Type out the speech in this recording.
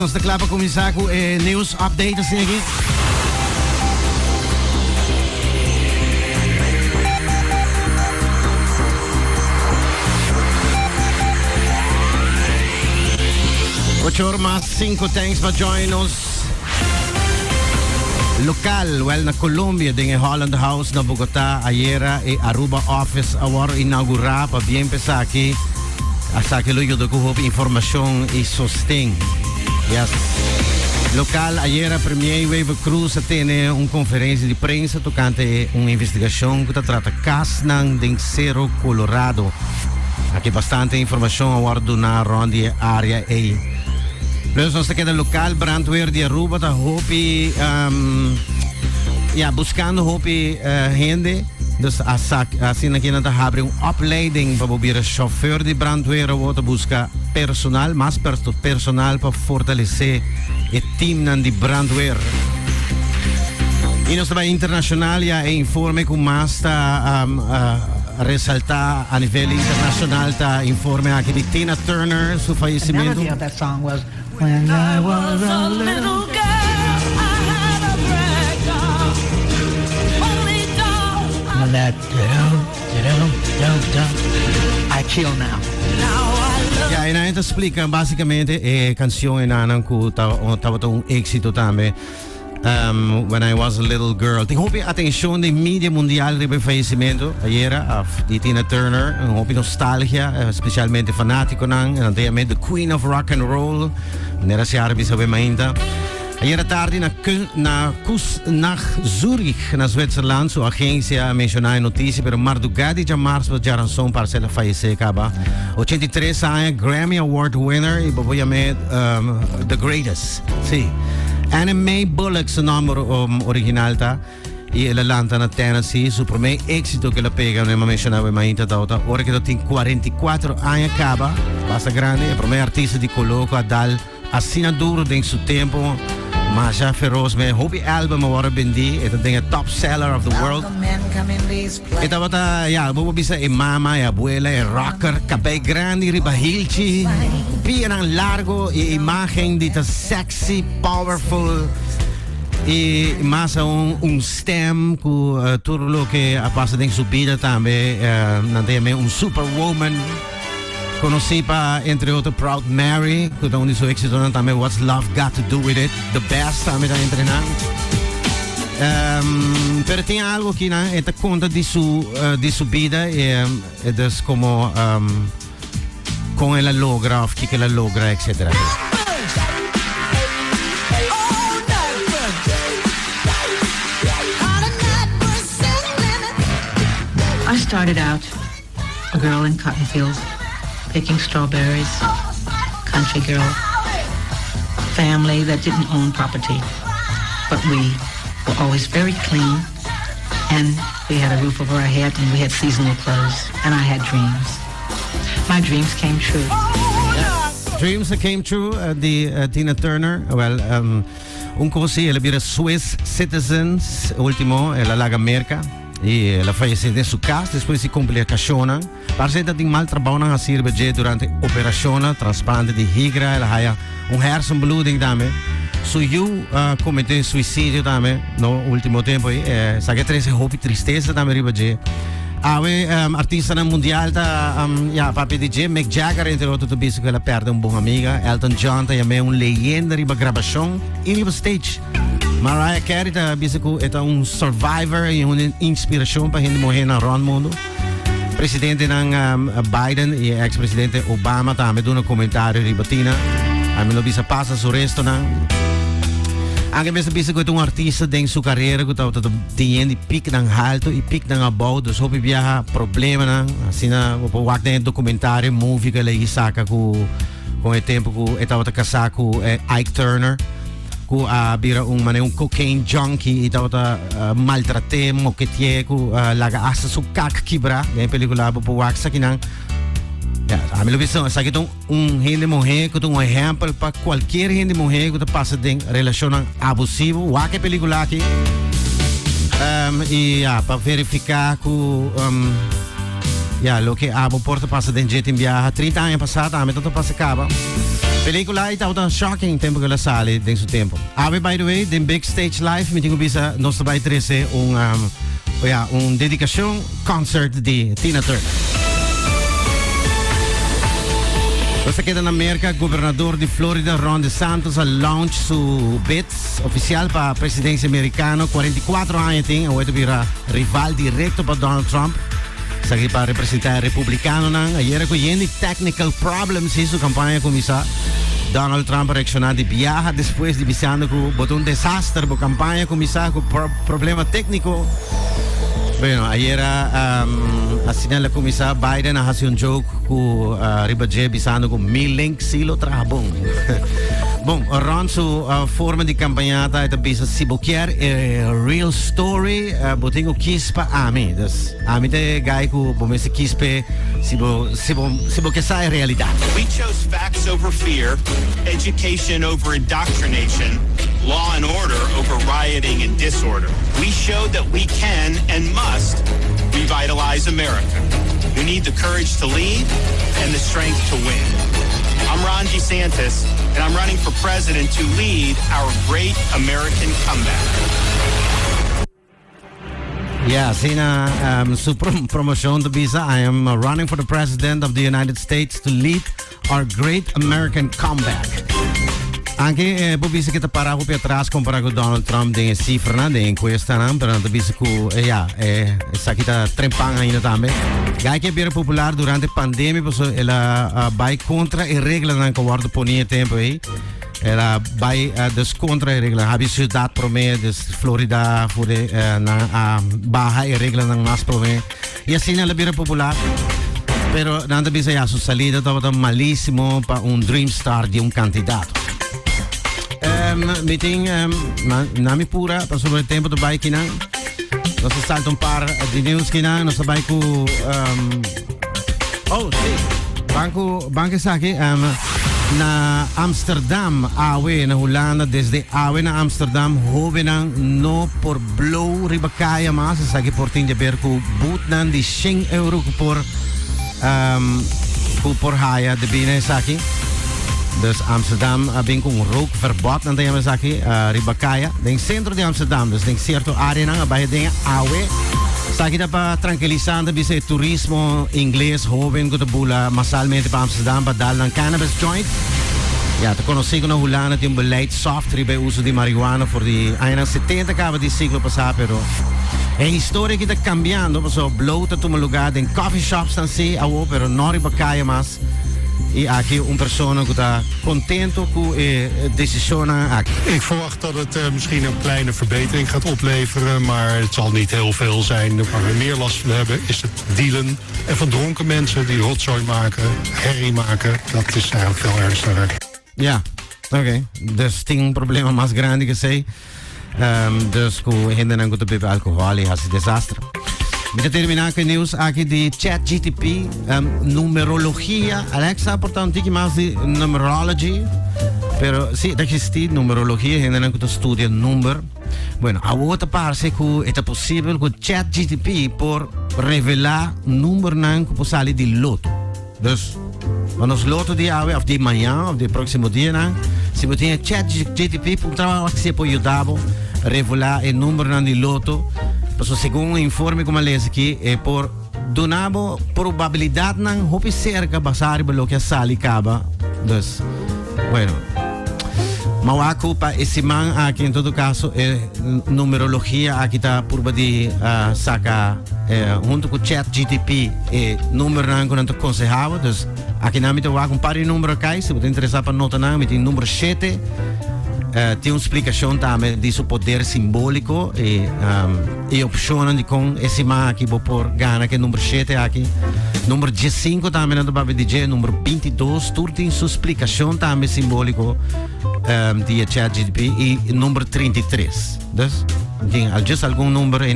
Nós clapa começar com news update assim aqui. Ocho horas 5, thanks for joining us. Local, well, na Colombia, din Holland House na Bogotá, Ayera e Aruba Office award inaugura pa bien pesaki. Hasta que luego de que información y sostén. Yes. Local, ayer Premier Wave Cruz tiene una conferencia de prensa tocante una investigación que trata caso ng Cerro Colorado. Aquí bastante información ahora na ronda área aí. Plus nos queda local brandweer de Aruba da hopi buscando hopi gente. Dus assim aqui nós abrimos uma opleiding para o chauffeur de brandweer ou buscar personal, mais personal para fortalecer o time de brandweer. E nós também internacional já informe com mais está ressaltar a nível internacional está informe aqui de Tina Turner seu falecimento. The melody of that song was When I Was a Little Girl. That I chill now. Ja, en hij explica basicamente canción en anan ku tawata un éxito também. When I Was a Little Girl. Tem hopi atenção de mídia mundial de falecimento ayer de Tina Turner, um hopi nostalgia, especialmente fanático nang, en anteriormente the Queen of Rock and Roll, nera si Arabi sabe mainda. Ayer tarde na Zurich, na Zwitserland, sua agência mencionou em notícia, pero madrugada de março de razão para ela falecer, acaba. 83 anos, Grammy Award winner, e obviamente The Greatest, sim. Anna Mae Bullock, seu nome original, tá? E ela lança na Tennessee, seu primeiro êxito que ela pega, não mencionava ainda, tá? Ora que ela tem 44 anos, acaba, basta grande, é o primeiro artista de coloco a dar assinadura em seu tempo. Mas já feroz me hobby album agora vendi, ito tem a top seller of the world. Ito bata bobo bisa mama, abuela, rocker, cabello grande, ribahilchi, pian largo, imagen dita sexy, powerful. E mas stem ku tudo lo que passa dentro sua vida também, nanti superwoman. Conocí para, entre outros, Proud Mary, que também seu éxito também What's Love Got to Do With It, The Best também está entrenando. Pero tem algo que esta conta de sua vida é como com ela logra, o que ela logra, etc. I started out a girl in cotton fields. Picking strawberries, country girl, family that didn't own property, but we were always very clean, and we had a roof over our head, and we had seasonal clothes, and I had dreams. My dreams came true. Dreams that came true, Tina Turner, well, così, ela vira Swiss citizens, último, ela laga América. E ela faleceu em sua casa, depois se complicação. Parece que tem mal trabalho na cirurgia durante a operação, transplante de higra, ela tinha hersenbloeding também. Eu cometi suicídio também no último tempo. Sabe que tem hobby tristeza também ribaje. Artista mundial papi DJ Mick Jagger entre outros tudo isso que ela perde boa amiga. Elton John também leyenda riba gravação e riba stage. Mariah Carey é survivor e uma inspiração para a gente morrer no mundo. Presidente Biden e ex-presidente Obama também dão um comentário de Batina. A mim não bisa passa o resto não. Anche mesmo bisa que artista tem sua carreira que está tendo pique ng alto e pique ng abaixo, dus hope viaja problema não. Assim na o waktu documentário movie que ele saca com o tempo que estava casado com Ike Turner. Ku bira cocaine junkie itaw maltrate moquetier ku laga asa su kak kibra yung pelikula po waksa kinang a mim lo visto sa kitong hindi mujer ko tong example pa qualquer hindi mujer ko ta pasa ding relasyon abusivo wake pelikula ki pa verificar ku lo que abo porta pasa ding jet in viaja 30 anos passado a mim todo passa acaba Pelikula ita uta shocking tempo que la sali ding su tempo. Ave by the way, den big stage live meeting bisa nos tabay 13 un dedicación concert di Tina Turner. Você queda na América, governador de Florida Ron DeSantis a launch su bids oficial para a presidência americana. 44 anos tem, hoje vira rival direto para Donald Trump. Sagi para representar republicano nang ayer ko yeni technical problems hi su campanha komisa. Donald Trump reaccionou de viaja depois de bisando com botou um desastre para campanha komisa com problema técnico. Bueno, ayer asinal la komisa Biden a hace un joke com ribaje bisando com link silo trabong. Bom, Ron su forma de campanhata ita bisa si boquer real story botingo kispa ami. Dus ami te guy ku bomese kispe si bo que sai realidade. We chose facts over fear, education over indoctrination, law and order over rioting and disorder. We showed that we can and must revitalize America. We need the courage to lead and the strength to win. I'm Ron DeSantis, and I'm running for president to lead our great American comeback. Yeah, sina su promotion to visa. I am running for the president of the United States to lead our great American comeback. Anche bobisa kita para ko atrás compara com Donald Trump de cifra na de encuesta na, pero na bisa ko sa kita trempang ainda também. Gai que é popular durante a pandemia, porque ela vai contra a regra na que o guarda ponia tempo aí. Ela vai contra a regra. A cidade promedio, Florida, na barra a regra na mais promedio. E assim ela vira popular. Pero nada bisa a sua salida estava malíssimo para dream star de candidato. Meeting nami pura para sobre o tempo do bike na nós salta par de news que na nós vai com banco saque na Amsterdam awe na Holanda desde awe na Amsterdam hovenang no por blow ribakaya mas saque por tinha ver com boot nan de €100 por haya de bine saque. Dus Amsterdam ben com rookverbod na tayo masaki ribakaya ding centro de Amsterdam dus ding certo área na baie ding awe sa kita pa tranquilizando bisa turismo inglês joven ko bula masalmente pa Amsterdam pa dal ng cannabis joint ja te conocido na Holanda tem beleid soft ribe uso de marijuana por de anos 70 acaba de siglo passado pero a história que está cambiando so blow ta tuma lugar em coffee shops assim awo pero no ribakaya mas. E aqui persoon que está contento com a decisão aqui. Ik verwacht dat het misschien een kleine verbetering gaat opleveren, maar het zal niet heel veel zijn. Waar we meer last van hebben is het dealen en van dronken mensen die rotzooi maken, herrie maken. Dat is eigenlijk veel ernstiger. Ja, oké. Dus tem problema mais grande que sei. Dus com gente não gosta de beber álcool e esse desastre. Para terminar com news aqui de ChatGPT, numerologia. Alexa, portanto, que mais de numerology. Pero sim, da existe numerologia, ainda não que estudia número. Bueno, a outra parte que é possível que ChatGPT por revelar número não que possa de loto. Dus, quando os loto de ave, of de manhã, of de próximo dia, não, se você tem ChatGPT, por trabalho que se pode ajudar a revelar o número não de loto. So, segundo o informe como lees aqui, é por donabo probabilidade não hope cerca basar pelo que a sali acaba. Dus, bueno, mawako pa esse man aqui em todo caso é numerologia aqui tá por de saca junto com o ChatGPT é número não que não te aconselhava. Dus, aqui na minha wako um par de número aqui, se você interessar para nota não, tem número 7. Tem uma explicação também de seu poder simbólico e opção de com esse man aqui vou por gana que é número 7 aqui número 15 também não dá para dizer número 22 tudo tem sua explicação também simbólico de ChatGPT e número 33 dus tem algum número aí